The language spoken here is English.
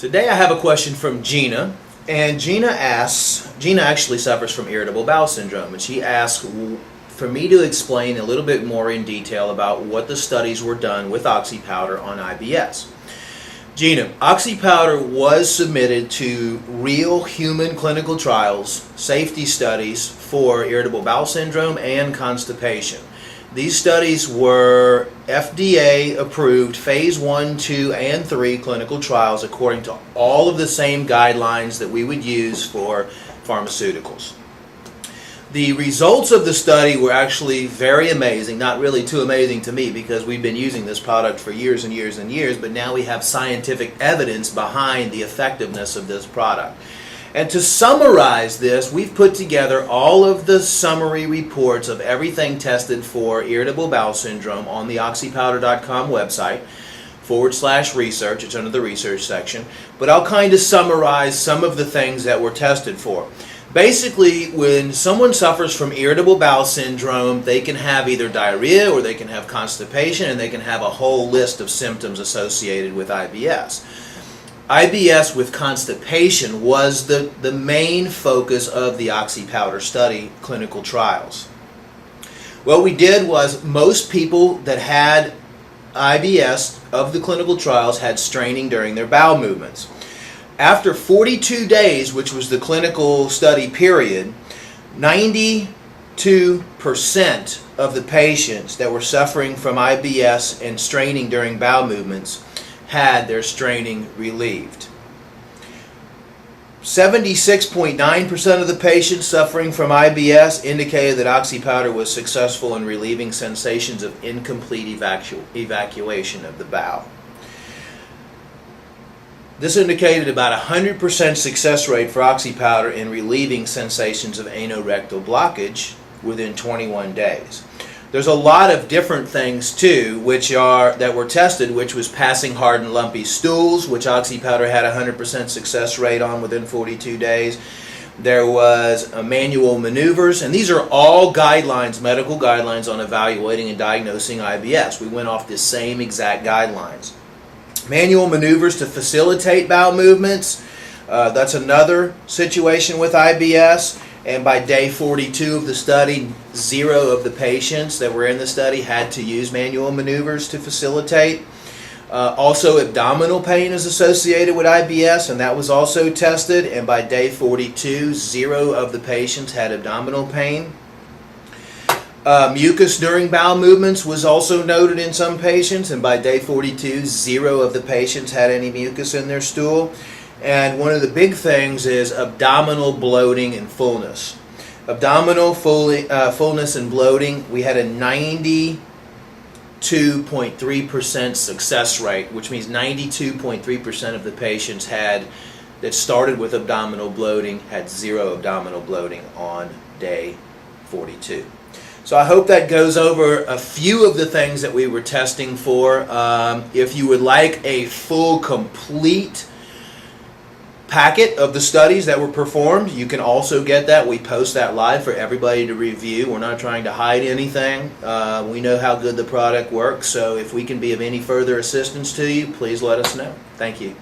Today I have a question from Gina, and Gina actually suffers from irritable bowel syndrome, and she asks for me to explain a little bit more in detail about what the studies were done with Oxy Powder on IBS. Gina, Oxy Powder was submitted to real human clinical trials, safety studies for irritable bowel syndrome and constipation. These studies were FDA approved phase 1, 2, and 3 clinical trials according to all of the same guidelines that we would use for pharmaceuticals. The results of the study were actually very amazing, not really too amazing to me because we've been using this product for years and years and years, but now we have scientific evidence behind the effectiveness of this product. And to summarize this, we've put together all of the summary reports of everything tested for irritable bowel syndrome on the oxypowder.com website /research. It's under the research section. But I'll kind of summarize some of the things that were tested for. Basically, when someone suffers from irritable bowel syndrome, they can have either diarrhea or they can have constipation, and they can have a whole list of symptoms associated with IBS. IBS with constipation was the main focus of the Oxy Powder study clinical trials. What we did was most people that had IBS of the clinical trials had straining during their bowel movements. After 42 days, which was the clinical study period, 92% of the patients that were suffering from IBS and straining during bowel movements had their straining relieved. 76.9% of the patients suffering from IBS indicated that Oxy Powder was successful in relieving sensations of incomplete evacuation of the bowel. This indicated about a 100% success rate for Oxy Powder in relieving sensations of anorectal blockage within 21 days. There's a lot of different things too that were tested, which was passing hard and lumpy stools, which Oxy Powder had a 100% success rate on within 42 days. There was manual maneuvers, and these are all guidelines, medical guidelines on evaluating and diagnosing IBS. We went off the same exact guidelines. Manual maneuvers to facilitate bowel movements, that's another situation with IBS. And by day 42 of the study, 0 of the patients that were in the study had to use manual maneuvers to facilitate. Also, abdominal pain is associated with IBS, and that was also tested. And by day 42, 0 of the patients had abdominal pain. Mucus during bowel movements was also noted in some patients, and by day 42, 0 of the patients had any mucus in their stool. And one of the big things is abdominal bloating and fullness. Abdominal fullness and bloating, we had a 92.3% success rate, which means 92.3% of the patients that started with abdominal bloating had 0 abdominal bloating on day 42. So I hope that goes over a few of the things that we were testing for. If you would like a full, complete packet of the studies that were performed, you can also get that. We post that live for everybody to review. We're not trying to hide anything. We know how good the product works, so if we can be of any further assistance to you, please let us know. Thank you.